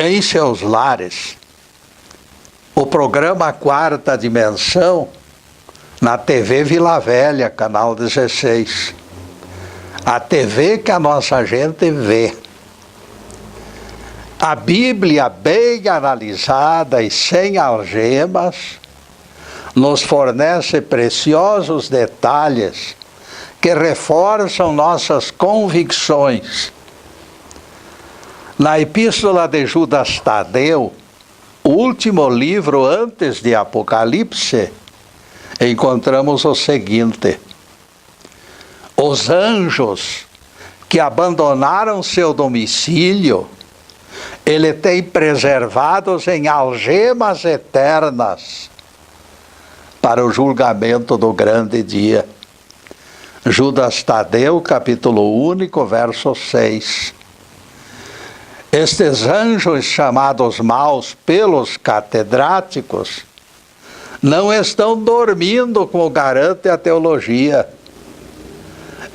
em seus lares o programa Quarta Dimensão na TV Vila Velha, canal 16. A TV que a nossa gente vê. A Bíblia bem analisada e sem algemas nos fornece preciosos detalhes que reforçam nossas convicções. Na Epístola de Judas Tadeu, o último livro antes de Apocalipse, encontramos o seguinte: os anjos que abandonaram seu domicílio, ele tem preservados em algemas eternas para o julgamento do grande dia. Judas Tadeu, capítulo único, verso 6. Estes anjos chamados maus pelos catedráticos não estão dormindo, como garante a teologia.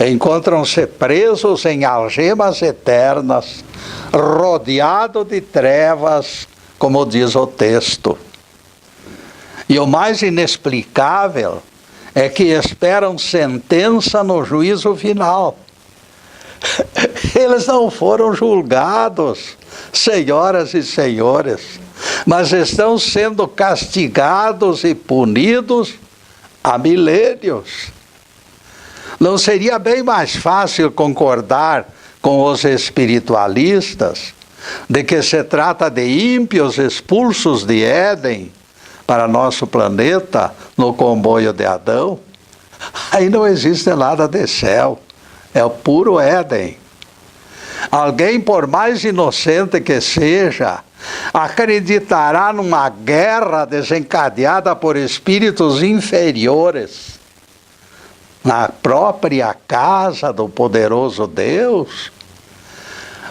Encontram-se presos em algemas eternas, rodeados de trevas, como diz o texto. E o mais inexplicável é que esperam sentença no juízo final. Eles não foram julgados, senhoras e senhores, mas estão sendo castigados e punidos há milênios. Não seria bem mais fácil concordar com os espiritualistas de que se trata de ímpios expulsos de Éden para nosso planeta no comboio de Adão? Aí não existe nada de céu. É o puro Éden. Alguém, por mais inocente que seja, acreditará numa guerra desencadeada por espíritos inferiores na própria casa do poderoso Deus?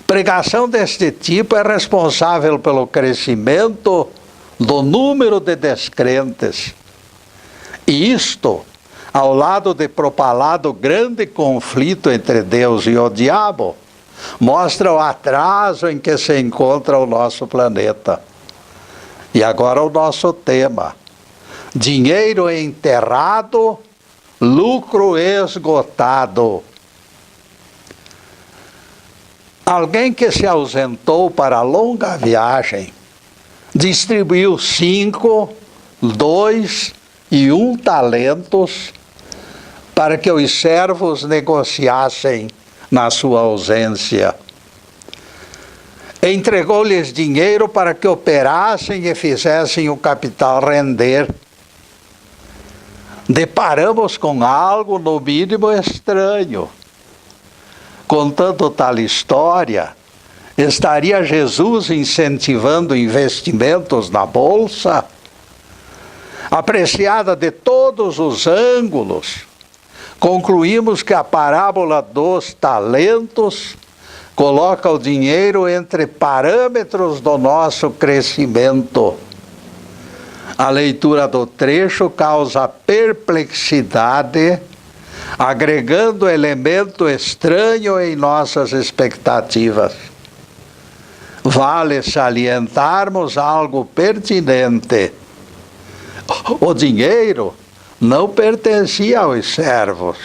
Pregação deste tipo é responsável pelo crescimento do número de descrentes. E isto, ao lado de propalado grande conflito entre Deus e o diabo, mostra o atraso em que se encontra o nosso planeta. E agora o nosso tema: dinheiro enterrado, lucro esgotado. Alguém que se ausentou para longa viagem distribuiu 5, 2 e 1 talentos para que os servos negociassem na sua ausência. Entregou-lhes dinheiro para que operassem e fizessem o capital render. Deparamos com algo no mínimo estranho. Contando tal história, estaria Jesus incentivando investimentos na bolsa? Apreciada de todos os ângulos, concluímos que a parábola dos talentos coloca o dinheiro entre parâmetros do nosso crescimento. A leitura do trecho causa perplexidade, agregando elemento estranho em nossas expectativas. Vale salientarmos algo pertinente. O dinheiro não pertencia aos servos.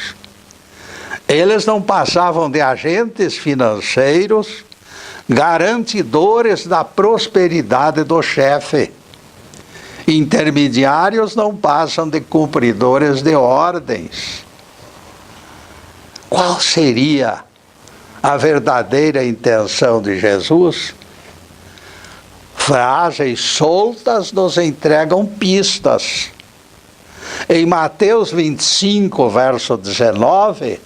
Eles não passavam de agentes financeiros, garantidores da prosperidade do chefe. Intermediários não passam de cumpridores de ordens. Qual seria a verdadeira intenção de Jesus? Frases soltas nos entregam pistas. Em Mateus 25, verso 19,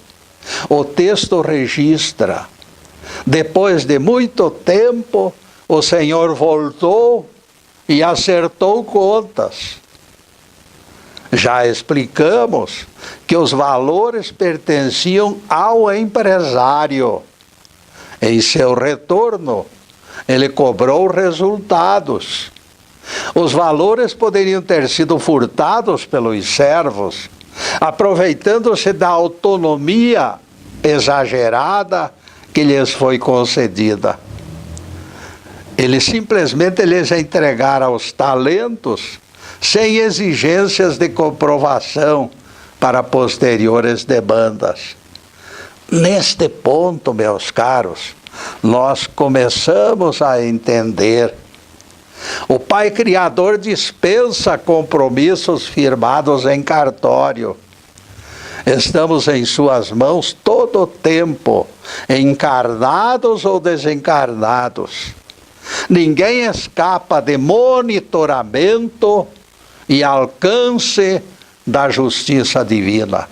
o texto registra: depois de muito tempo, o Senhor voltou e acertou contas. Já explicamos que os valores pertenciam ao empresário. Em seu retorno, ele cobrou resultados. Os valores poderiam ter sido furtados pelos servos, aproveitando-se da autonomia exagerada que lhes foi concedida. Ele simplesmente lhes entregara os talentos sem exigências de comprovação para posteriores demandas. Neste ponto, meus caros, nós começamos a entender. O Pai Criador dispensa compromissos firmados em cartório. Estamos em suas mãos todo o tempo, encarnados ou desencarnados. Ninguém escapa de monitoramento e alcance da justiça divina.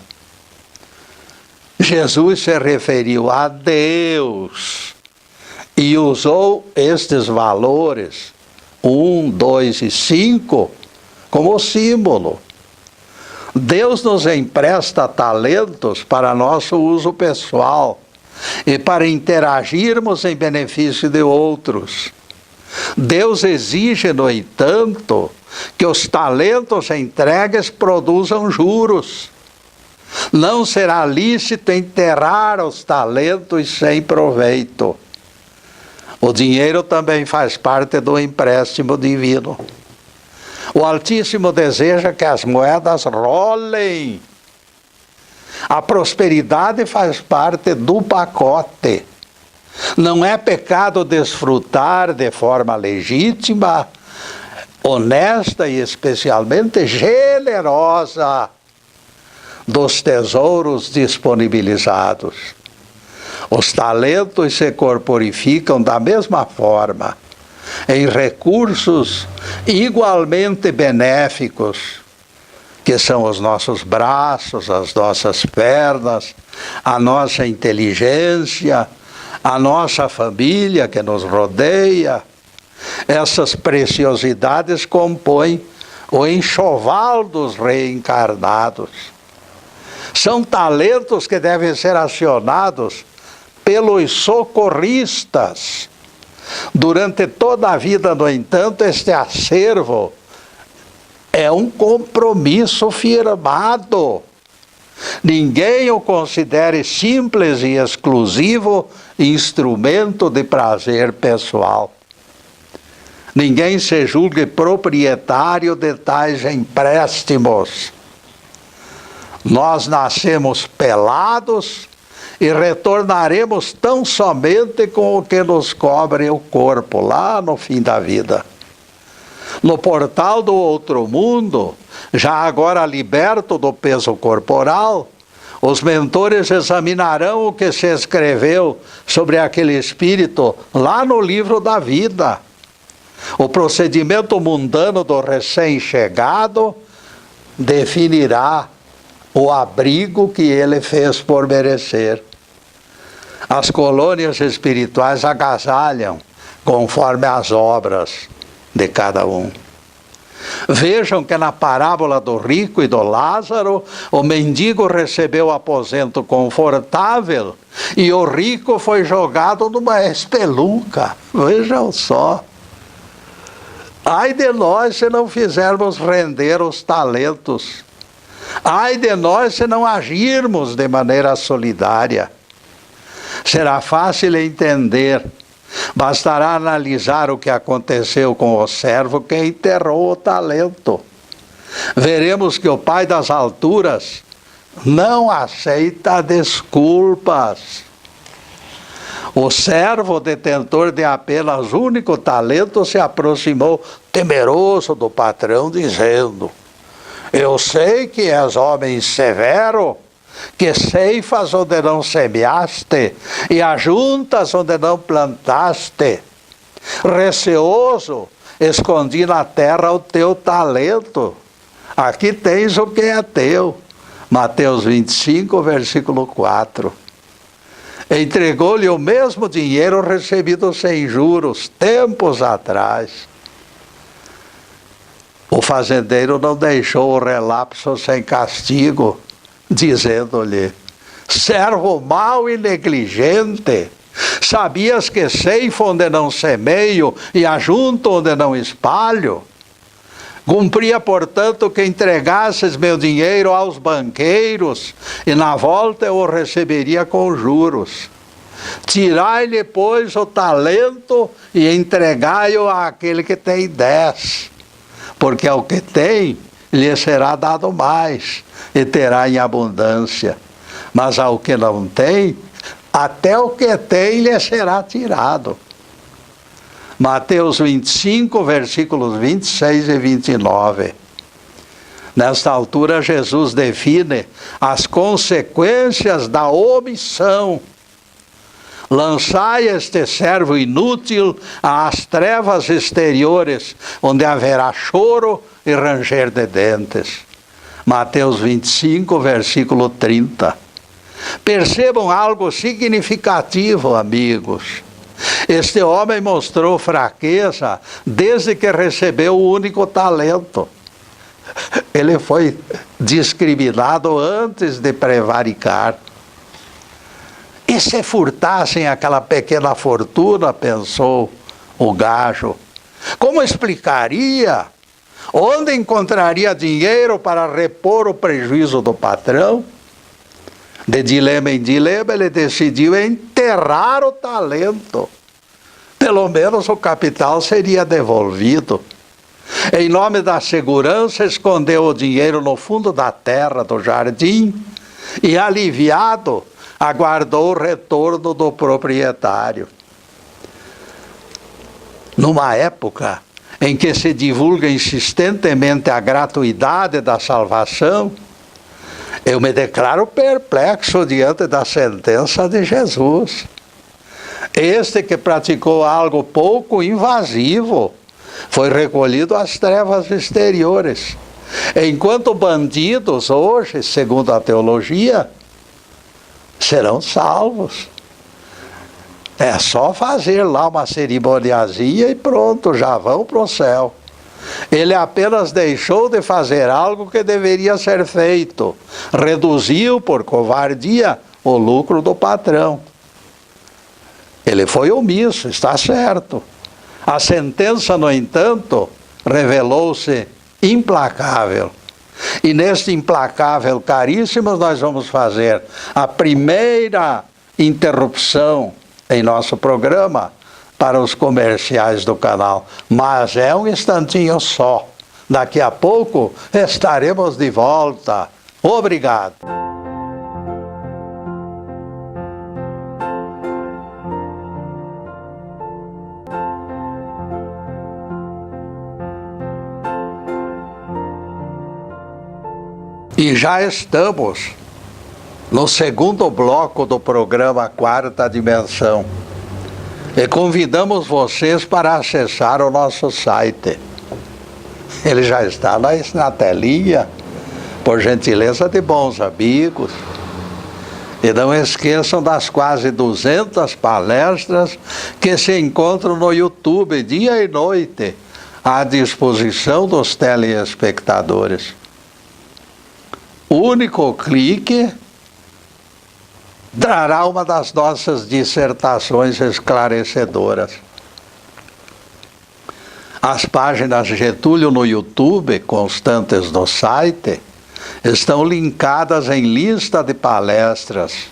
Jesus se referiu a Deus e usou estes valores, 1, 2 e 5, como símbolo. Deus nos empresta talentos para nosso uso pessoal e para interagirmos em benefício de outros. Deus exige, no entanto, que os talentos entregues produzam juros. Não será lícito enterrar os talentos sem proveito. O dinheiro também faz parte do empréstimo divino. O Altíssimo deseja que as moedas rolem. A prosperidade faz parte do pacote. Não é pecado desfrutar de forma legítima, honesta e especialmente generosa dos tesouros disponibilizados. Os talentos se corporificam da mesma forma em recursos igualmente benéficos, que são os nossos braços, as nossas pernas, a nossa inteligência, a nossa família que nos rodeia. Essas preciosidades compõem o enxoval dos reencarnados. São talentos que devem ser acionados pelos socorristas. Durante toda a vida, no entanto, este acervo é um compromisso firmado. Ninguém o considere simples e exclusivo instrumento de prazer pessoal. Ninguém se julgue proprietário de tais empréstimos. Nós nascemos pelados e retornaremos tão somente com o que nos cobre o corpo, lá no fim da vida. No portal do outro mundo, já agora liberto do peso corporal, os mentores examinarão o que se escreveu sobre aquele espírito lá no livro da vida. O procedimento mundano do recém-chegado definirá o abrigo que ele fez por merecer. As colônias espirituais agasalham conforme as obras de cada um. Vejam que na parábola do rico e do Lázaro, o mendigo recebeu aposento confortável e o rico foi jogado numa espelunca. Vejam só. Ai de nós se não fizermos render os talentos. Ai de nós se não agirmos de maneira solidária. Será fácil entender. Bastará analisar o que aconteceu com o servo que enterrou o talento. Veremos que o Pai das alturas não aceita desculpas. O servo detentor de apenas único talento se aproximou temeroso do patrão, dizendo: eu sei que és homem severo, que ceifas onde não semeaste e ajuntas onde não plantaste. Receoso, escondi na terra o teu talento. Aqui tens o que é teu. Mateus 25, versículo 4. Entregou-lhe o mesmo dinheiro recebido sem juros, tempos atrás. O fazendeiro não deixou o relapso sem castigo, dizendo-lhe: servo mau e negligente, sabias que ceifo onde não semeio e ajunto onde não espalho? Cumpria, portanto, que entregasses meu dinheiro aos banqueiros, e na volta eu o receberia com juros. Tirai-lhe, pois, o talento e entregai-o àquele que tem 10. Porque ao que tem, lhe será dado mais, e terá em abundância. Mas ao que não tem, até o que tem lhe será tirado. Mateus 25, versículos 26 e 29. Nesta altura, Jesus define as consequências da omissão. Lançai este servo inútil às trevas exteriores, onde haverá choro e ranger de dentes. Mateus 25, versículo 30. Percebam algo significativo, amigos. Este homem mostrou fraqueza desde que recebeu o único talento. Ele foi discriminado antes de prevaricar. E se furtassem aquela pequena fortuna, pensou o gajo, como explicaria? Onde encontraria dinheiro para repor o prejuízo do patrão? De dilema em dilema, ele decidiu enterrar o talento. Pelo menos o capital seria devolvido. Em nome da segurança, escondeu o dinheiro no fundo da terra do jardim e, aliviado, aguardou o retorno do proprietário. Numa época em que se divulga insistentemente a gratuidade da salvação, eu me declaro perplexo diante da sentença de Jesus. Este que praticou algo pouco invasivo foi recolhido às trevas exteriores, enquanto bandidos hoje, segundo a teologia, serão salvos. É só fazer lá uma cerimoniazinha e pronto, já vão para o céu. Ele apenas deixou de fazer algo que deveria ser feito. Reduziu por covardia o lucro do patrão. Ele foi omisso, está certo. A sentença, no entanto, revelou-se implacável. E neste implacável, caríssimos, nós vamos fazer a primeira interrupção em nosso programa para os comerciais do canal. Mas é um instantinho só. Daqui a pouco estaremos de volta. Obrigado. E já estamos no segundo bloco do programa Quarta Dimensão. E convidamos vocês para acessar o nosso site. Ele já está na telinha, por gentileza de bons amigos. E não esqueçam das quase 200 palestras que se encontram no YouTube dia e noite, à disposição dos telespectadores. Único clique trará uma das nossas dissertações esclarecedoras. As páginas Getúlio no YouTube, constantes no site, estão linkadas em lista de palestras.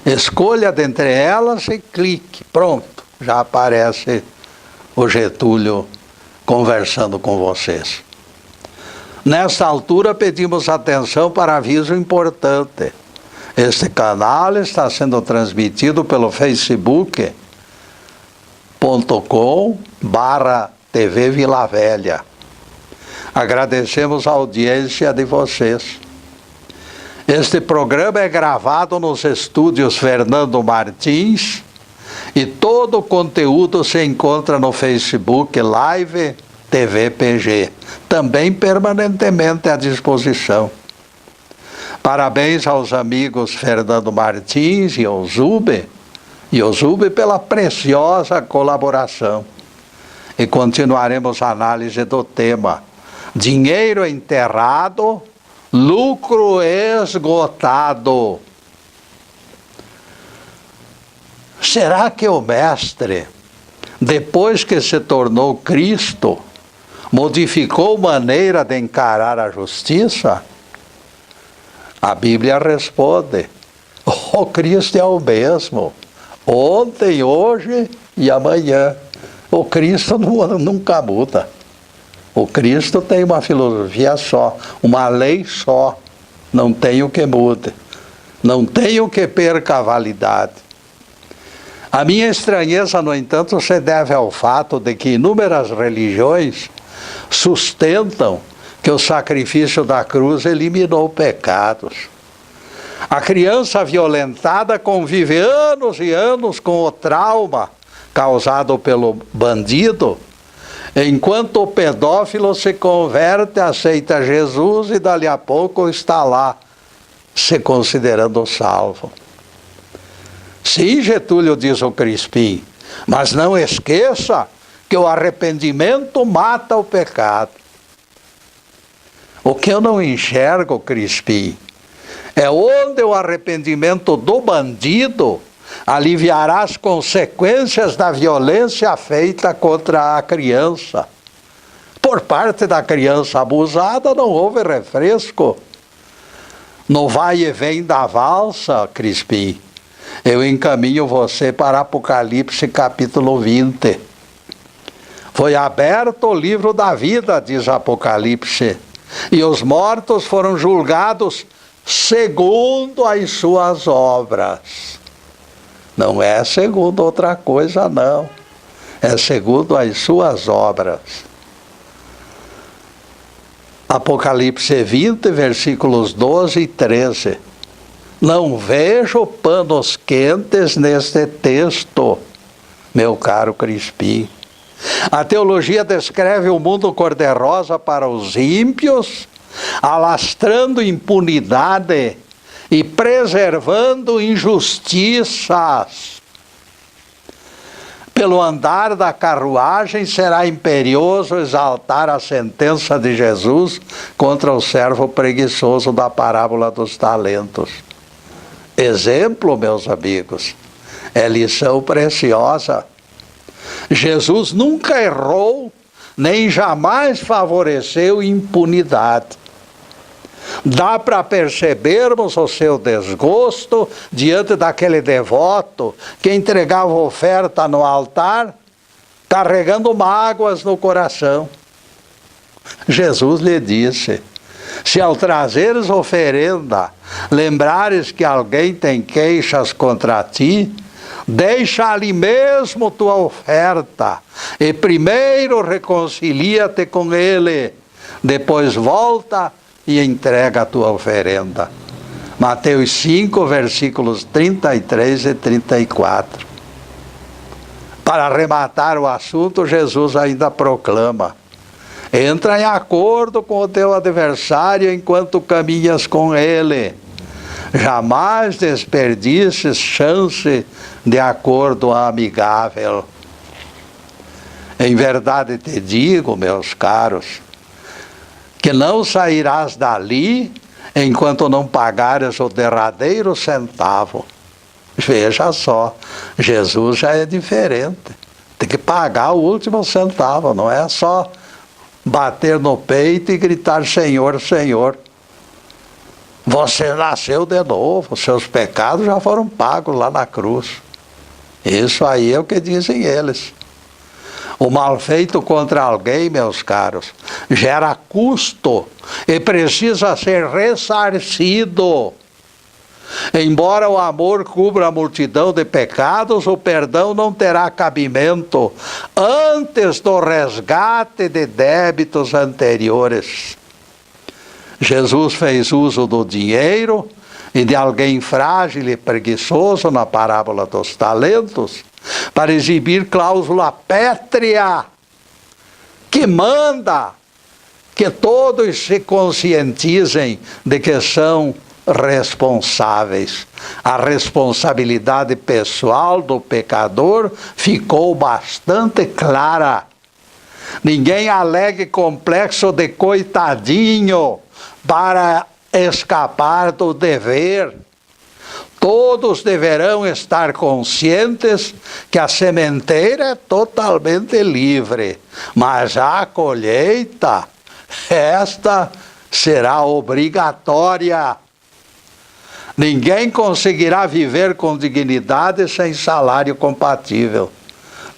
Escolha dentre elas e clique. Pronto, já aparece o Getúlio conversando com vocês. Nesta altura, pedimos atenção para aviso importante. Este canal está sendo transmitido pelo facebook.com/TV Vila Velha. Agradecemos a audiência de vocês. Este programa é gravado nos estúdios Fernando Martins e todo o conteúdo se encontra no Facebook Live TV PG, também permanentemente à disposição. Parabéns aos amigos Fernando Martins e Ozube pela preciosa colaboração. E continuaremos a análise do tema Dinheiro enterrado, lucro esgotado. Será que o mestre, depois que se tornou Cristo, modificou maneira de encarar a justiça? A Bíblia responde: O Cristo é o mesmo, ontem, hoje e amanhã. O Cristo nunca muda. O Cristo tem uma filosofia só, uma lei só. Não tem o que mude, não tem o que perca a validade. A minha estranheza, no entanto, se deve ao fato de que inúmeras religiões sustentam que o sacrifício da cruz eliminou pecados. A criança violentada convive anos e anos com o trauma causado pelo bandido, enquanto o pedófilo se converte, aceita Jesus e dali a pouco está lá, se considerando salvo. Sim, Getúlio, diz o Crispim, mas não esqueça que o arrependimento mata o pecado. O que eu não enxergo, Crispim, é onde o arrependimento do bandido aliviará as consequências da violência feita contra a criança. Por parte da criança abusada não houve refresco. No vai e vem da valsa, Crispim, eu encaminho você para Apocalipse capítulo 20. Foi aberto o livro da vida, diz Apocalipse, e os mortos foram julgados segundo as suas obras. Não é segundo outra coisa, não. É segundo as suas obras. Apocalipse 20, versículos 12 e 13. Não vejo panos quentes neste texto, meu caro Crispim. A teologia descreve o mundo cor-de-rosa para os ímpios, alastrando impunidade e preservando injustiças. Pelo andar da carruagem será imperioso exaltar a sentença de Jesus contra o servo preguiçoso da parábola dos talentos. Exemplo, meus amigos, é lição preciosa. Jesus nunca errou, nem jamais favoreceu impunidade. Dá para percebermos o seu desgosto diante daquele devoto que entregava oferta no altar, carregando mágoas no coração. Jesus lhe disse: se ao trazeres oferenda, lembrares que alguém tem queixas contra ti, deixa ali mesmo tua oferta e primeiro reconcilia-te com ele, depois volta e entrega a tua oferenda. Mateus 5, versículos 33 e 34. Para arrematar o assunto, Jesus ainda proclama: entra em acordo com o teu adversário enquanto caminhas com ele. Jamais desperdices chance de acordo amigável. Em verdade te digo, meus caros, que não sairás dali enquanto não pagares o derradeiro centavo. Veja só, Jesus já é diferente. Tem que pagar o último centavo, não é só bater no peito e gritar Senhor, Senhor. Você nasceu de novo, seus pecados já foram pagos lá na cruz. Isso aí é o que dizem eles. O mal feito contra alguém, meus caros, gera custo e precisa ser ressarcido. Embora o amor cubra a multidão de pecados, o perdão não terá cabimento antes do resgate de débitos anteriores. Jesus fez uso do dinheiro e de alguém frágil e preguiçoso na parábola dos talentos para exibir cláusula pétrea que manda que todos se conscientizem de que são responsáveis. A responsabilidade pessoal do pecador ficou bastante clara. Ninguém alegue complexo de coitadinho para escapar do dever. Todos deverão estar conscientes que a sementeira é totalmente livre, mas a colheita, esta será obrigatória. Ninguém conseguirá viver com dignidade sem salário compatível.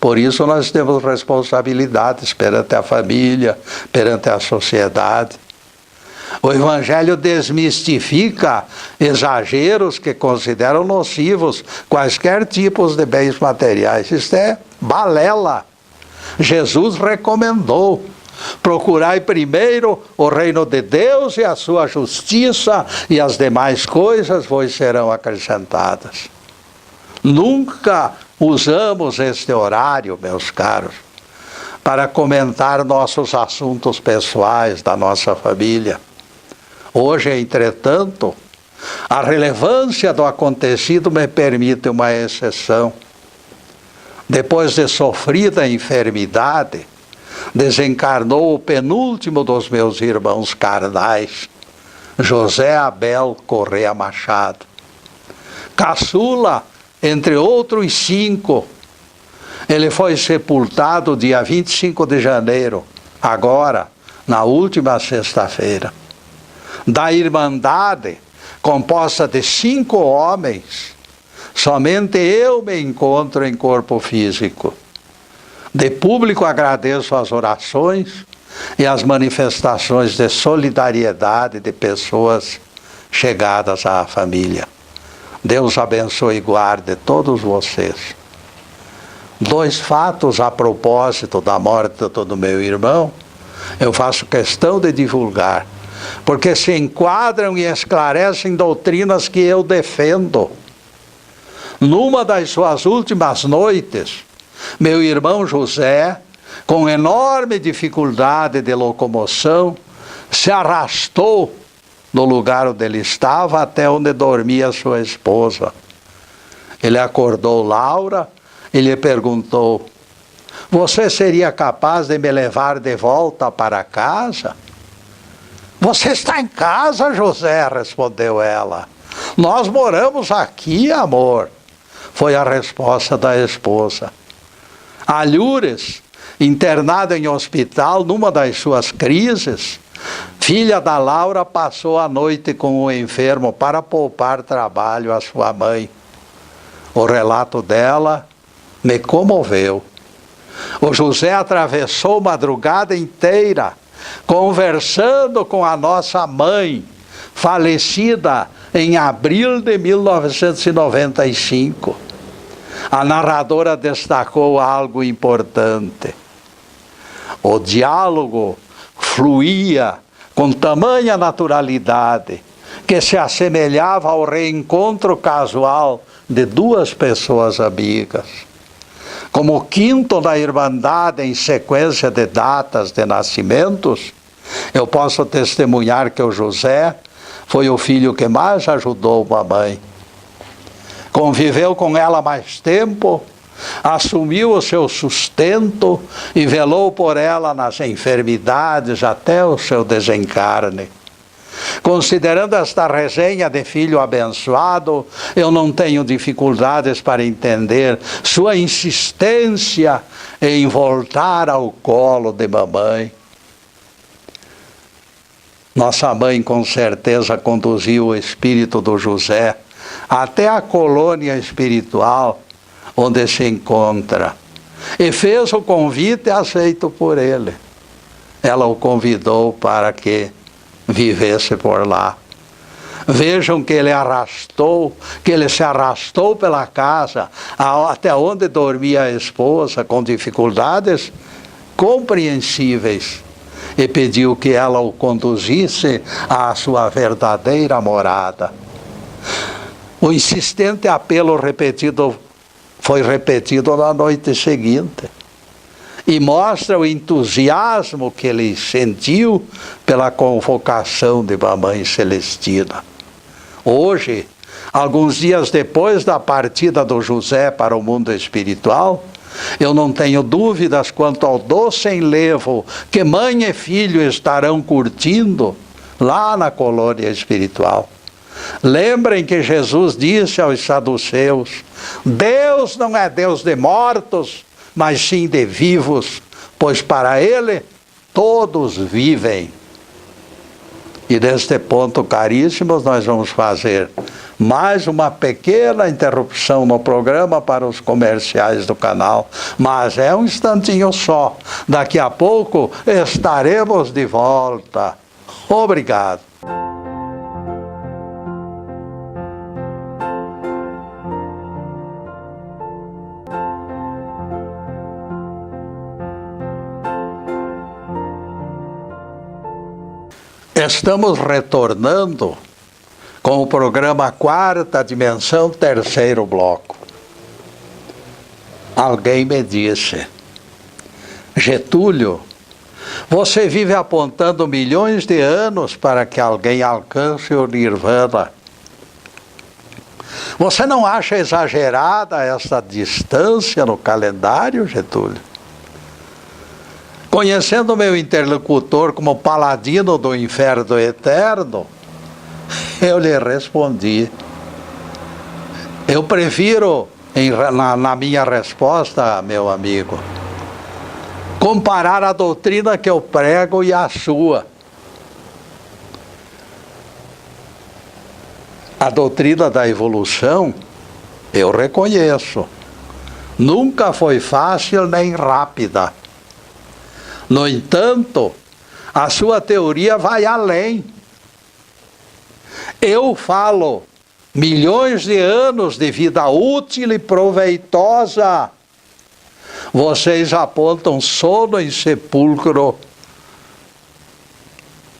Por isso nós temos responsabilidades perante a família, perante a sociedade. O Evangelho desmistifica exageros que consideram nocivos quaisquer tipos de bens materiais. Isto é balela. Jesus recomendou: procurai primeiro o reino de Deus e a sua justiça, e as demais coisas vos serão acrescentadas. Nunca usamos este horário, meus caros, para comentar nossos assuntos pessoais da nossa família. Hoje, entretanto, a relevância do acontecido me permite uma exceção. Depois de sofrida enfermidade, desencarnou o penúltimo dos meus irmãos carnais, José Abel Correia Machado. Caçula, entre outros 5, ele foi sepultado dia 25 de janeiro, agora, na última sexta-feira. Da Irmandade, composta de 5 homens, somente eu me encontro em corpo físico. De público agradeço as orações e as manifestações de solidariedade de pessoas chegadas à família. Deus abençoe e guarde todos vocês. 2 fatos a propósito da morte do meu irmão, eu faço questão de divulgar, porque se enquadram e esclarecem doutrinas que eu defendo. Numa das suas últimas noites, meu irmão José, com enorme dificuldade de locomoção, se arrastou do lugar onde ele estava até onde dormia sua esposa. Ele acordou Laura e lhe perguntou: você seria capaz de me levar de volta para casa? Você está em casa, José, respondeu ela. Nós moramos aqui, amor, foi a resposta da esposa. Alhures, internado em hospital numa das suas crises, filha da Laura passou a noite com o enfermo para poupar trabalho à sua mãe. O relato dela me comoveu. O José atravessou madrugada inteira conversando com a nossa mãe, falecida em abril de 1995. A narradora destacou algo importante. O diálogo fluía com tamanha naturalidade que se assemelhava ao reencontro casual de 2 pessoas amigas. Como 5º da Irmandade em sequência de datas de nascimentos, eu posso testemunhar que o José foi o filho que mais ajudou a mãe. Conviveu com ela mais tempo, assumiu o seu sustento e velou por ela nas enfermidades até o seu desencarne. Considerando esta resenha de filho abençoado, eu não tenho dificuldades para entender sua insistência em voltar ao colo de mamãe. Nossa mãe com certeza conduziu o espírito do José até a colônia espiritual onde se encontra e fez o convite aceito por ele. Ela o convidou para que vivesse por lá. Vejam que ele se arrastou pela casa até onde dormia a esposa, com dificuldades compreensíveis, e pediu que ela o conduzisse à sua verdadeira morada. O insistente apelo foi repetido na noite seguinte, e mostra o entusiasmo que ele sentiu pela convocação de Mamãe Celestina. Hoje, alguns dias depois da partida do José para o mundo espiritual, eu não tenho dúvidas quanto ao doce enlevo que mãe e filho estarão curtindo lá na colônia espiritual. Lembrem que Jesus disse aos saduceus: Deus não é Deus de mortos, mas sim de vivos, pois para Ele todos vivem. E neste ponto, caríssimos, nós vamos fazer mais uma pequena interrupção no programa para os comerciais do canal, mas é um instantinho só. Daqui a pouco estaremos de volta. Obrigado. Estamos retornando com o programa Quarta Dimensão, terceiro bloco. Alguém me disse: Getúlio, você vive apontando milhões de anos para que alguém alcance o Nirvana. Você não acha exagerada essa distância no calendário, Getúlio? Conhecendo meu interlocutor como paladino do inferno eterno, eu lhe respondi. Eu prefiro, na minha resposta, meu amigo, comparar a doutrina que eu prego e a sua. A doutrina da evolução, eu reconheço, nunca foi fácil nem rápida. No entanto, a sua teoria vai além. Eu falo milhões de anos de vida útil e proveitosa. Vocês apontam sono em sepulcro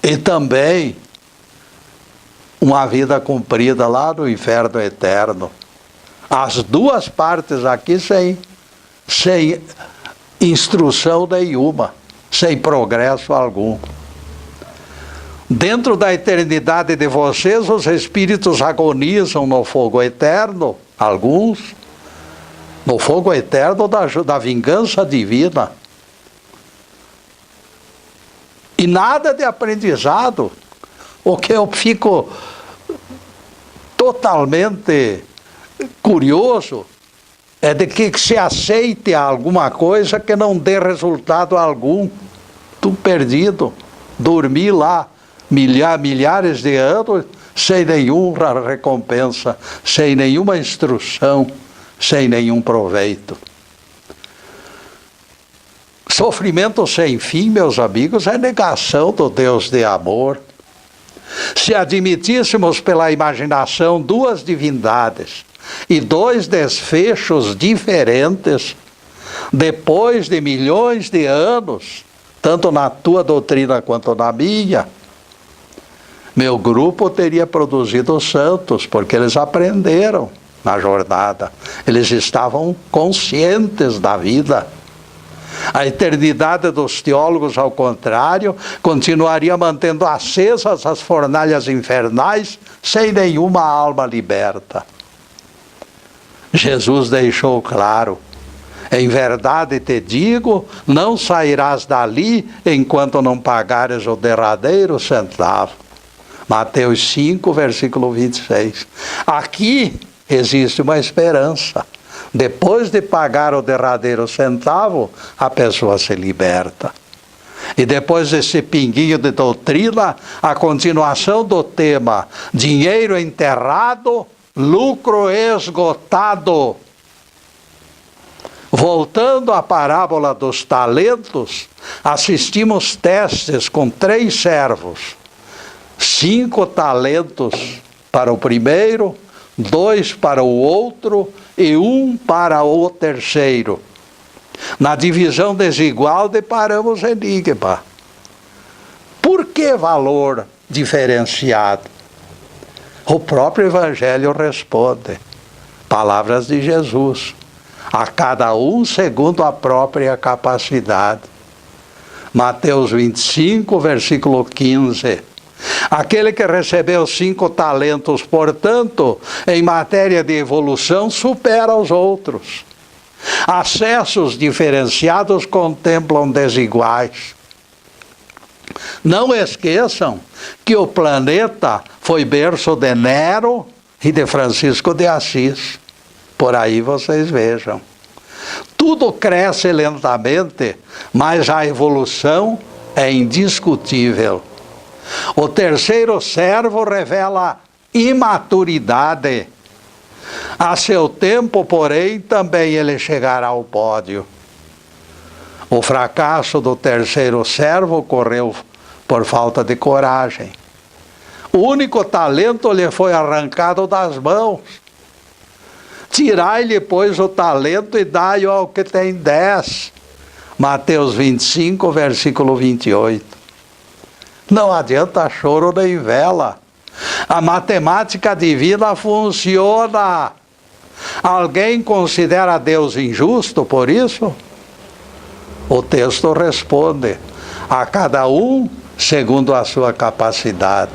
e também uma vida cumprida lá no inferno eterno. As duas partes aqui sem instrução nenhuma, sem progresso algum. Dentro da eternidade de vocês, os espíritos agonizam no fogo eterno, alguns, no fogo eterno da vingança divina. E nada de aprendizado. O que eu fico totalmente curioso é de que se aceite alguma coisa que não dê resultado algum. Tudo perdido. Dormir lá milhares de anos sem nenhuma recompensa, sem nenhuma instrução, sem nenhum proveito. Sofrimento sem fim, meus amigos, é negação do Deus de amor. Se admitíssemos pela imaginação duas divindades e dois desfechos diferentes, depois de milhões de anos, tanto na tua doutrina quanto na minha, meu grupo teria produzido santos, porque eles aprenderam na jornada, eles estavam conscientes da vida. A eternidade dos teólogos, ao contrário, continuaria mantendo acesas as fornalhas infernais, sem nenhuma alma liberta. Jesus deixou claro: em verdade te digo, não sairás dali enquanto não pagares o derradeiro centavo. Mateus 5, versículo 26. Aqui existe uma esperança. Depois de pagar o derradeiro centavo, a pessoa se liberta. E depois desse pinguinho de doutrina, a continuação do tema: dinheiro enterrado, lucro esgotado. Voltando à parábola dos talentos, assistimos testes com 3 servos. 5 talentos para o primeiro, 2 para o outro e 1 para o terceiro. Na divisão desigual deparamos enigma. Por que valor diferenciado? O próprio Evangelho responde. Palavras de Jesus. A cada um segundo a própria capacidade. Mateus 25, versículo 15. Aquele que recebeu 5 talentos, portanto, em matéria de evolução, supera os outros. Acessos diferenciados contemplam desiguais. Não esqueçam que o planeta foi berço de Nero e de Francisco de Assis. Por aí vocês vejam. Tudo cresce lentamente, mas a evolução é indiscutível. O terceiro servo revela imaturidade. A seu tempo, porém, também ele chegará ao pódio. O fracasso do terceiro servo ocorreu por falta de coragem. O único talento lhe foi arrancado das mãos. Tirai-lhe, pois, o talento e dai-o ao que tem 10. Mateus 25, versículo 28. Não adianta choro nem vela. A matemática divina funciona. Alguém considera Deus injusto por isso? O texto responde: a cada um segundo a sua capacidade.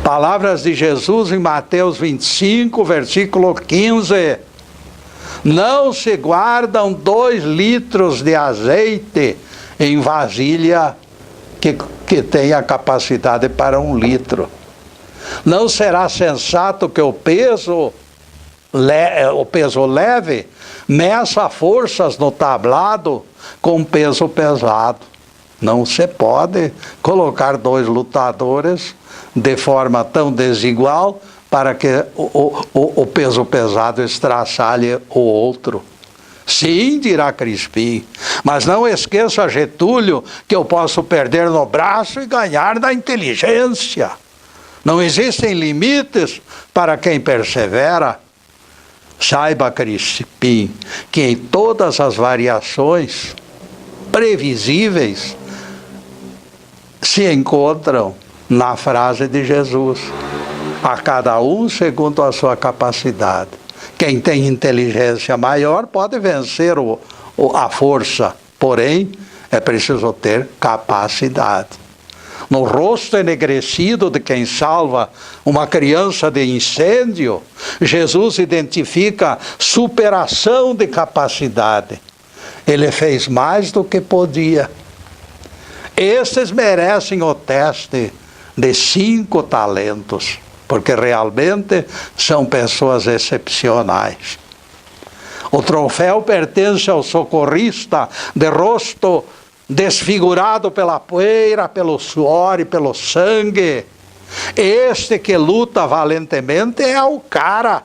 Palavras de Jesus em Mateus 25, versículo 15. Não se guardam 2 litros de azeite em vasilha que tenha capacidade para 1 litro. Não será sensato que o peso leve meça forças no tablado com peso pesado. Não se pode colocar 2 lutadores de forma tão desigual para que o peso pesado estraçalhe o outro. Sim, dirá Crispim, mas não esqueça, Getúlio, que eu posso perder no braço e ganhar na inteligência. Não existem limites para quem persevera. Saiba, Crispim, que em todas as variações previsíveis se encontram na frase de Jesus: a cada um segundo a sua capacidade. Quem tem inteligência maior pode vencer a força, porém é preciso ter capacidade. No rosto enegrecido de quem salva uma criança de incêndio, Jesus identifica superação de capacidade. Ele fez mais do que podia. Estes merecem o teste de 5 talentos, porque realmente são pessoas excepcionais. O troféu pertence ao socorrista de rosto desfigurado pela poeira, pelo suor e pelo sangue. Este que luta valentemente é o cara.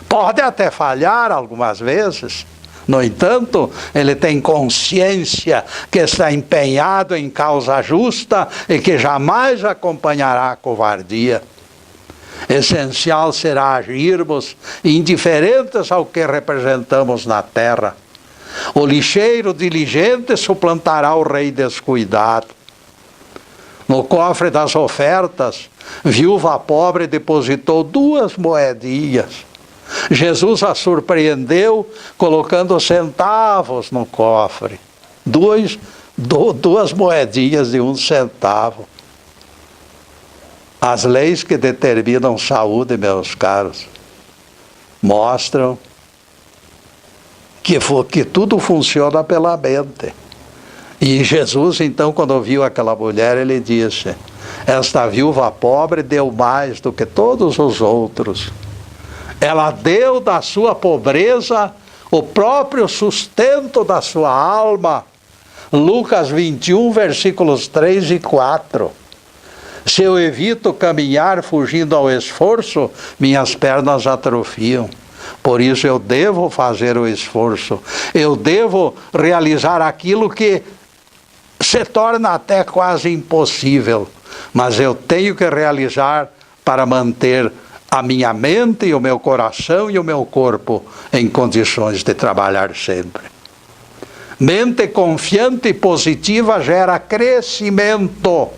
Pode até falhar algumas vezes. No entanto, ele tem consciência que está empenhado em causa justa e que jamais acompanhará a covardia. Essencial será agirmos indiferentes ao que representamos na terra. O lixeiro diligente suplantará o rei descuidado. No cofre das ofertas, viúva pobre depositou 2 moedinhas. Jesus a surpreendeu colocando centavos no cofre. 2 moedinhas de 1 centavo. As leis que determinam saúde, meus caros, mostram que tudo funciona pela mente. E Jesus, então, quando viu aquela mulher, ele disse: esta viúva pobre deu mais do que todos os outros. Ela deu da sua pobreza o próprio sustento da sua alma. Lucas 21, versículos 3 e 4. Se eu evito caminhar fugindo ao esforço, minhas pernas atrofiam. Por isso eu devo fazer o esforço. Eu devo realizar aquilo que se torna até quase impossível. Mas eu tenho que realizar para manter a minha mente e o meu coração e o meu corpo em condições de trabalhar sempre. Mente confiante e positiva gera crescimento.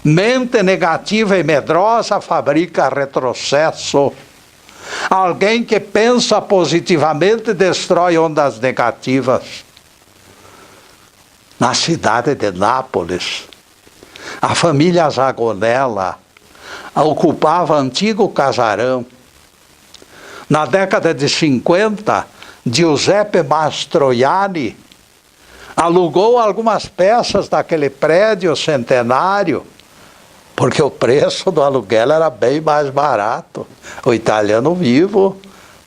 Mente negativa e medrosa fabrica retrocesso. Alguém que pensa positivamente destrói ondas negativas. Na cidade de Nápoles, a família Zagonella ocupava antigo casarão. Na década de 50, Giuseppe Mastroianni alugou algumas peças daquele prédio centenário, porque o preço do aluguel era bem mais barato. O italiano vivo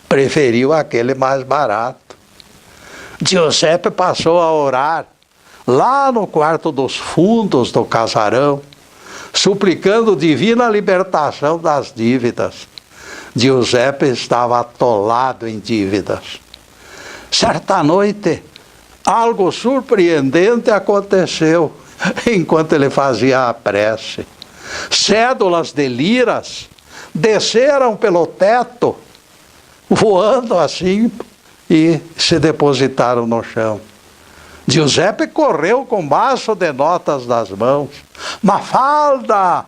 preferiu aquele mais barato. Giuseppe passou a orar lá no quarto dos fundos do casarão. suplicando divina libertação das dívidas. Giuseppe estava atolado em dívidas. Certa noite, algo surpreendente aconteceu enquanto ele fazia a prece. Cédulas de liras desceram pelo teto, voando assim, e se depositaram no chão. Giuseppe correu com um maço de notas nas mãos. Mafalda!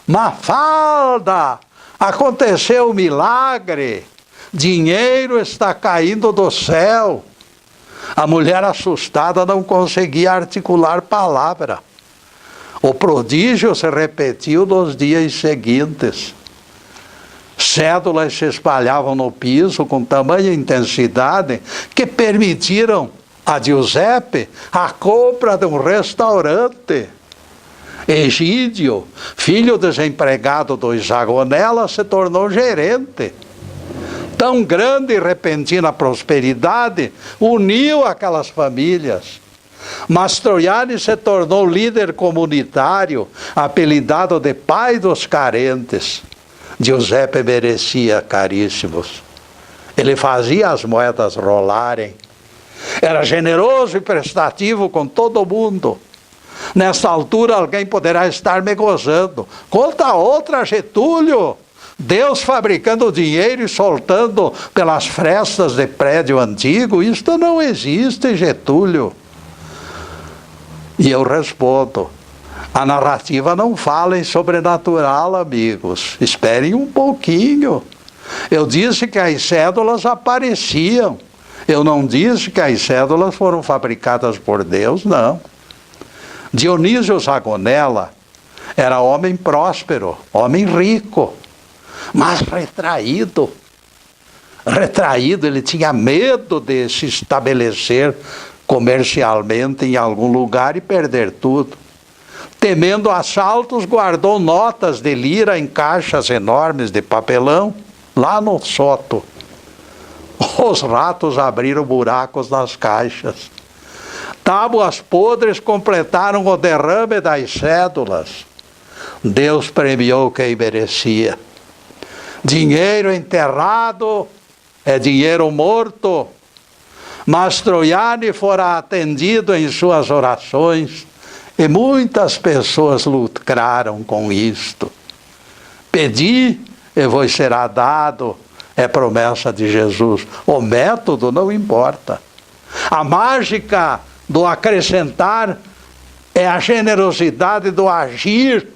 Mafalda! Aconteceu um milagre! Dinheiro está caindo do céu! A mulher assustada não conseguia articular palavra. O prodígio se repetiu nos dias seguintes. Cédulas se espalhavam no piso com tamanha intensidade que permitiram a Giuseppe a compra de um restaurante. Egídio, filho desempregado do Zagonella, se tornou gerente. Tão grande e repentina prosperidade uniu aquelas famílias. Mastroianni se tornou líder comunitário, apelidado de pai dos carentes. Giuseppe merecia, caríssimos. Ele fazia as moedas rolarem. Era generoso e prestativo com todo mundo. Nesta altura alguém poderá estar me gozando. Conta outra, Getúlio. Deus fabricando dinheiro e soltando pelas frestas de prédio antigo. Isto não existe, Getúlio. E eu respondo. A narrativa não fala em sobrenatural, amigos. Esperem um pouquinho. Eu disse que as cédulas apareciam. Eu não disse que as cédulas foram fabricadas por Deus, não. Dionísio Zagonella era homem próspero, homem rico, mas retraído. Retraído, ele tinha medo de se estabelecer comercialmente em algum lugar e perder tudo. Temendo assaltos, guardou notas de lira em caixas enormes de papelão, lá no Soto. Os ratos abriram buracos nas caixas. Tábuas podres completaram o derrame das cédulas. Deus premiou quem merecia. Dinheiro enterrado é dinheiro morto. Mastroianni fora atendido em suas orações e muitas pessoas lucraram com isto. Pedi e vos será dado, é promessa de Jesus. O método não importa. A mágica do acrescentar é a generosidade do agir.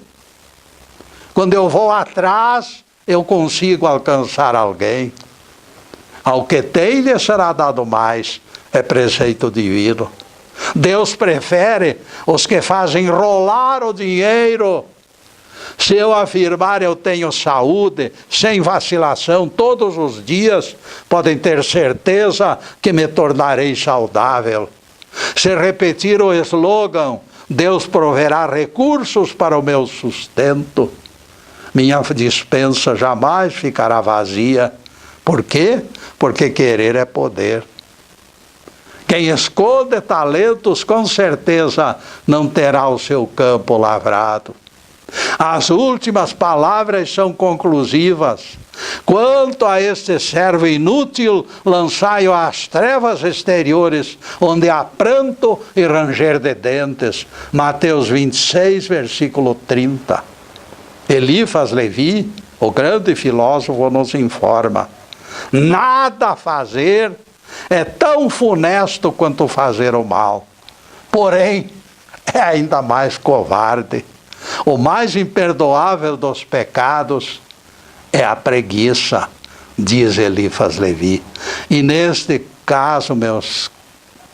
Quando eu vou atrás, eu consigo alcançar alguém. Ao que tem, lhe será dado mais. É preceito divino. Deus prefere os que fazem rolar o dinheiro. Se eu afirmar eu tenho saúde, sem vacilação, todos os dias, podem ter certeza que me tornarei saudável. Se repetir o slogan, Deus proverá recursos para o meu sustento, minha despensa jamais ficará vazia. Por quê? Porque querer é poder. Quem esconde talentos, com certeza não terá o seu campo lavrado. As últimas palavras são conclusivas. Quanto a este servo inútil, lançai-o às trevas exteriores, onde há pranto e ranger de dentes. Mateus 26, versículo 30. Elifas Levi, o grande filósofo, nos informa: nada a fazer é tão funesto quanto fazer o mal. Porém, é ainda mais covarde. O mais imperdoável dos pecados é a preguiça, diz Elifas Levi. E neste caso, meus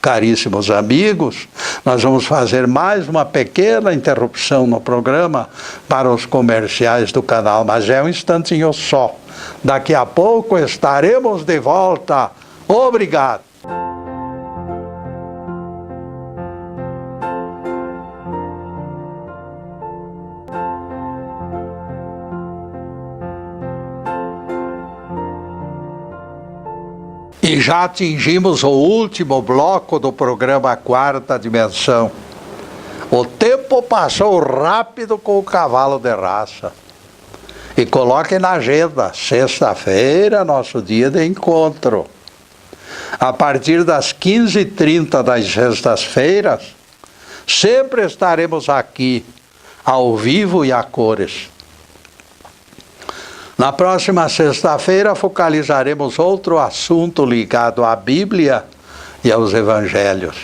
caríssimos amigos, nós vamos fazer mais uma pequena interrupção no programa para os comerciais do canal, mas é um instantinho só. Daqui a pouco estaremos de volta. Obrigado. E já atingimos o último bloco do programa Quarta Dimensão. O tempo tempo passou rápido com o cavalo de raça. E coloque na agenda, sexta-feira, nosso dia de encontro. A partir das 15h30 das sextas-feiras, sempre estaremos aqui, ao vivo e a cores. Na próxima sexta-feira, focalizaremos outro assunto ligado à Bíblia e aos Evangelhos.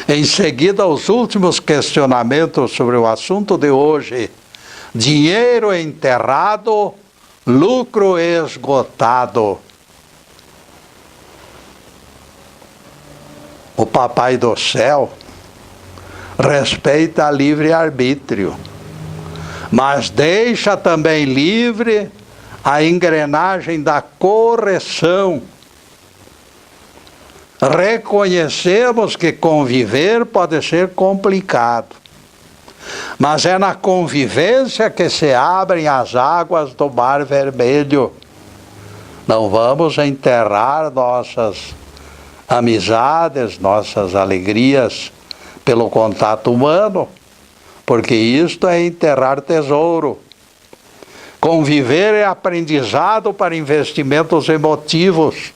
Em seguida, os últimos questionamentos sobre o assunto de hoje: dinheiro enterrado, lucro esgotado. O Papai do Céu respeita livre-arbítrio, mas deixa também livre a engrenagem da correção. Reconhecemos que conviver pode ser complicado, mas é na convivência que se abrem as águas do Mar Vermelho. Não vamos enterrar nossas amizades, nossas alegrias pelo contato humano, porque isto é enterrar tesouro. Conviver é aprendizado para investimentos emotivos.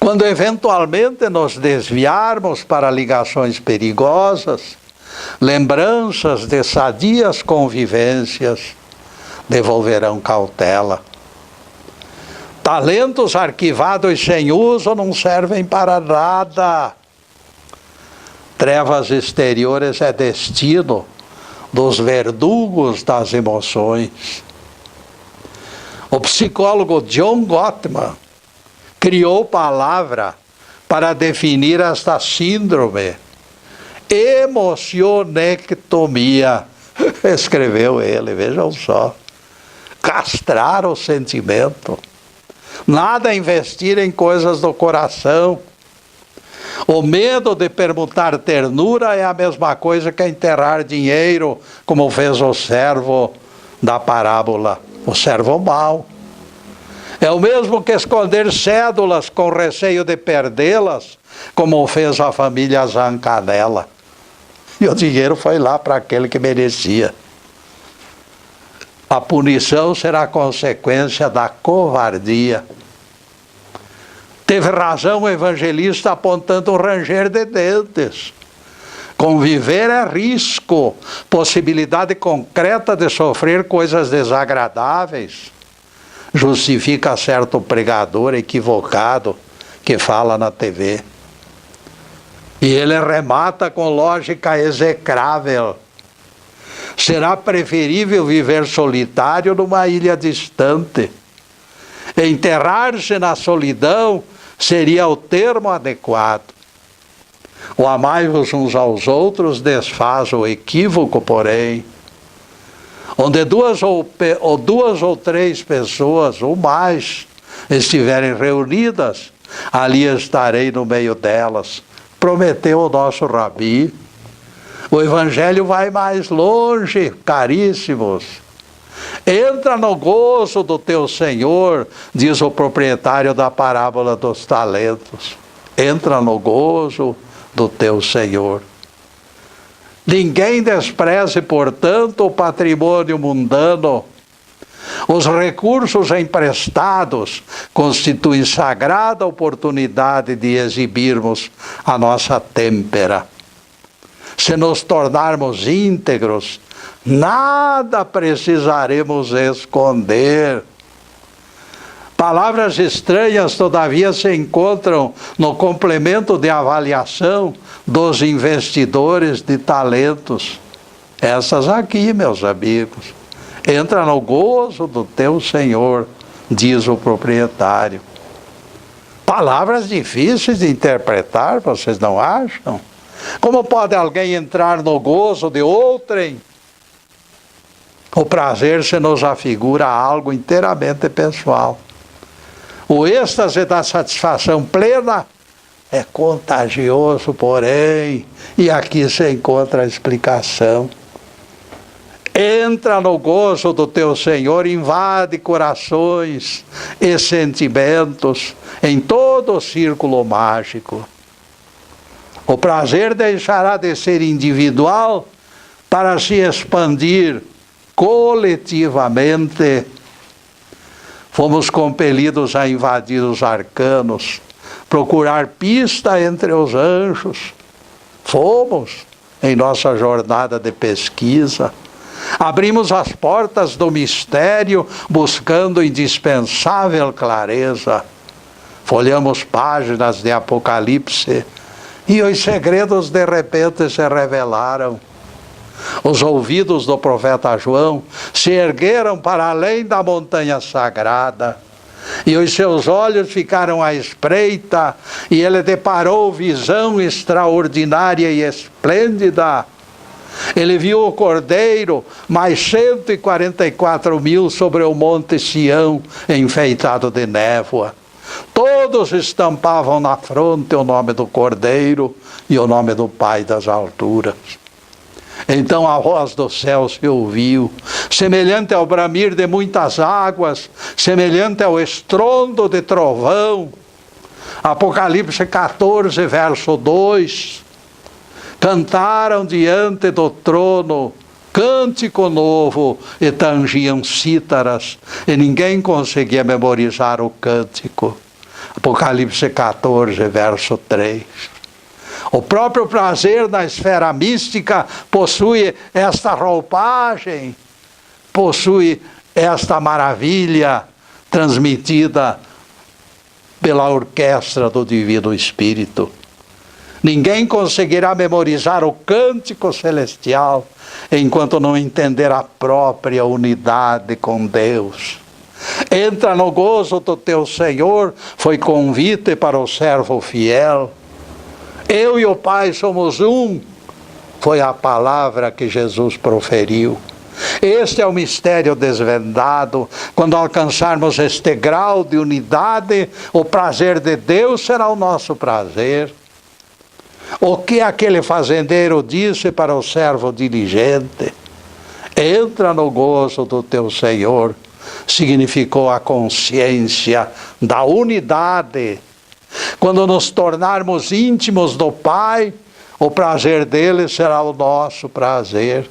Quando eventualmente nos desviarmos para ligações perigosas, lembranças de sadias convivências devolverão cautela. Talentos arquivados sem uso não servem para nada. Trevas exteriores é destino dos verdugos das emoções. O psicólogo John Gottman criou palavra para definir esta síndrome: emocionectomia. Escreveu ele, vejam só. Castrar o sentimento. Nada investir em coisas do coração. O medo de permutar ternura é a mesma coisa que enterrar dinheiro, como fez o servo da parábola, o servo mau. É o mesmo que esconder cédulas com receio de perdê-las, como fez a família Zancanella. E o dinheiro foi lá para aquele que merecia. A punição será consequência da covardia. Teve razão o evangelista apontando um ranger de dentes. Conviver é risco, possibilidade concreta de sofrer coisas desagradáveis. Justifica certo pregador equivocado que fala na TV. E ele remata com lógica execrável. Será preferível viver solitário numa ilha distante. Enterrar-se na solidão seria o termo adequado. O amai-vos uns aos outros desfaz o equívoco, porém. Onde duas ou três pessoas ou mais estiverem reunidas, ali estarei no meio delas, prometeu o nosso Rabi. O Evangelho vai mais longe, caríssimos. Entra no gozo do teu Senhor, diz o proprietário da parábola dos talentos. Entra no gozo do teu Senhor. Ninguém despreze, portanto, o patrimônio mundano. Os recursos emprestados constituem sagrada oportunidade de exibirmos a nossa têmpera. Se nos tornarmos íntegros, nada precisaremos esconder. Palavras estranhas, todavia, se encontram no complemento de avaliação dos investidores de talentos. Essas aqui, meus amigos. Entra no gozo do teu Senhor, diz o proprietário. Palavras difíceis de interpretar, vocês não acham? Como pode alguém entrar no gozo de outrem? O prazer se nos afigura algo inteiramente pessoal. O êxtase da satisfação plena é contagioso, porém, e aqui se encontra a explicação. Entra no gozo do teu Senhor, invade corações e sentimentos em todo o círculo mágico. O prazer deixará de ser individual para se expandir coletivamente. Fomos compelidos a invadir os arcanos, procurar pista entre os anjos. Fomos em nossa jornada de pesquisa. Abrimos as portas do mistério, buscando indispensável clareza. Folhamos páginas de Apocalipse e os segredos de repente se revelaram. Os ouvidos do profeta João se ergueram para além da montanha sagrada, e os seus olhos ficaram à espreita, e ele deparou visão extraordinária e esplêndida. Ele viu o Cordeiro, mais 144.000 sobre o monte Sião, enfeitado de névoa. Todos estampavam na fronte o nome do Cordeiro e o nome do Pai das alturas. Então a voz do céu se ouviu, semelhante ao bramir de muitas águas, semelhante ao estrondo de trovão. Apocalipse 14, verso 2. Cantaram diante do trono cântico novo e tangiam cítaras, e ninguém conseguia memorizar o cântico. Apocalipse 14, verso 3. O próprio prazer na esfera mística possui esta roupagem, possui esta maravilha transmitida pela orquestra do Divino Espírito. Ninguém conseguirá memorizar o cântico celestial enquanto não entender a própria unidade com Deus. Entra no gozo do teu Senhor, foi convite para o servo fiel. Eu e o Pai somos um, foi a palavra que Jesus proferiu. Este é o mistério desvendado. Quando alcançarmos este grau de unidade, o prazer de Deus será o nosso prazer. O que aquele fazendeiro disse para o servo diligente? Entra no gozo do teu Senhor. Significou a consciência da unidade. Quando nos tornarmos íntimos do Pai, o prazer dele será o nosso prazer.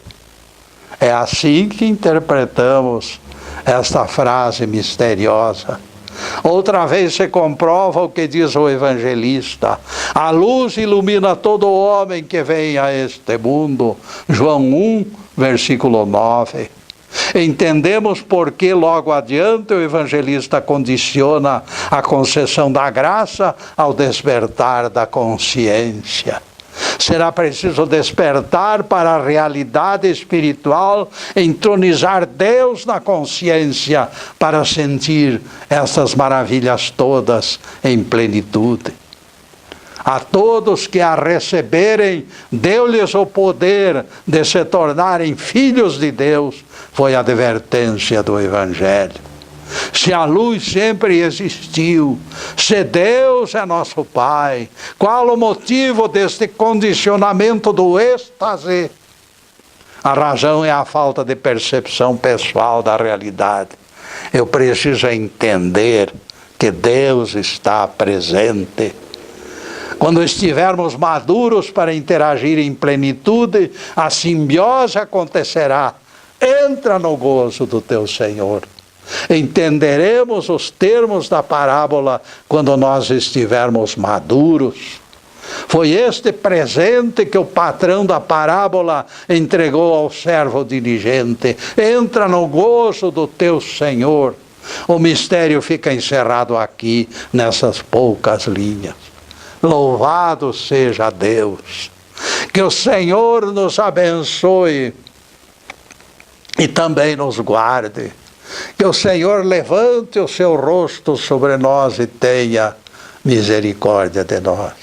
É assim que interpretamos esta frase misteriosa. Outra vez se comprova o que diz o evangelista: a luz ilumina todo homem que vem a este mundo. João 1, versículo 9. Entendemos por que logo adiante o evangelista condiciona a concessão da graça ao despertar da consciência. Será preciso despertar para a realidade espiritual, entronizar Deus na consciência para sentir essas maravilhas todas em plenitude. A todos que a receberem, deu-lhes o poder de se tornarem filhos de Deus, foi a advertência do Evangelho. Se a luz sempre existiu, se Deus é nosso Pai, qual o motivo deste condicionamento do êxtase? A razão é a falta de percepção pessoal da realidade. Eu preciso entender que Deus está presente. Quando estivermos maduros para interagir em plenitude, a simbiose acontecerá. Entra no gozo do teu Senhor. Entenderemos os termos da parábola quando nós estivermos maduros. Foi este presente que o patrão da parábola entregou ao servo diligente. Entra no gozo do teu Senhor. O mistério fica encerrado aqui, nessas poucas linhas. Louvado seja Deus. Que o Senhor nos abençoe e também nos guarde. Que o Senhor levante o seu rosto sobre nós e tenha misericórdia de nós.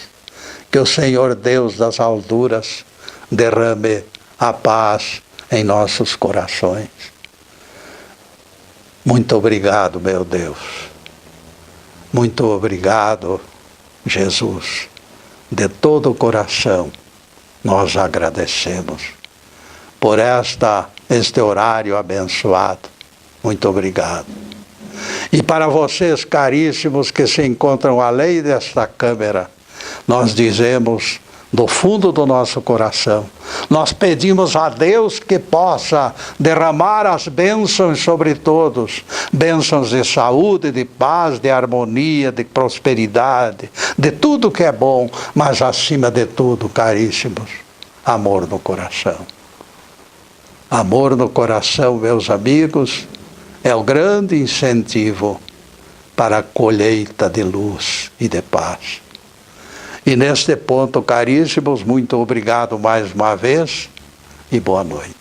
Que o Senhor Deus das alturas derrame a paz em nossos corações. Muito obrigado, meu Deus. Muito obrigado, Jesus. De todo o coração nós agradecemos por este horário abençoado. Muito obrigado. E para vocês, caríssimos, que se encontram além desta câmera, nós dizemos do fundo do nosso coração. Nós pedimos a Deus que possa derramar as bênçãos sobre todos, bênçãos de saúde, de paz, de harmonia, de prosperidade, de tudo que é bom, mas acima de tudo, caríssimos, amor no coração. Amor no coração, meus amigos, é o grande incentivo para a colheita de luz e de paz. E neste ponto, caríssimos, muito obrigado mais uma vez e boa noite.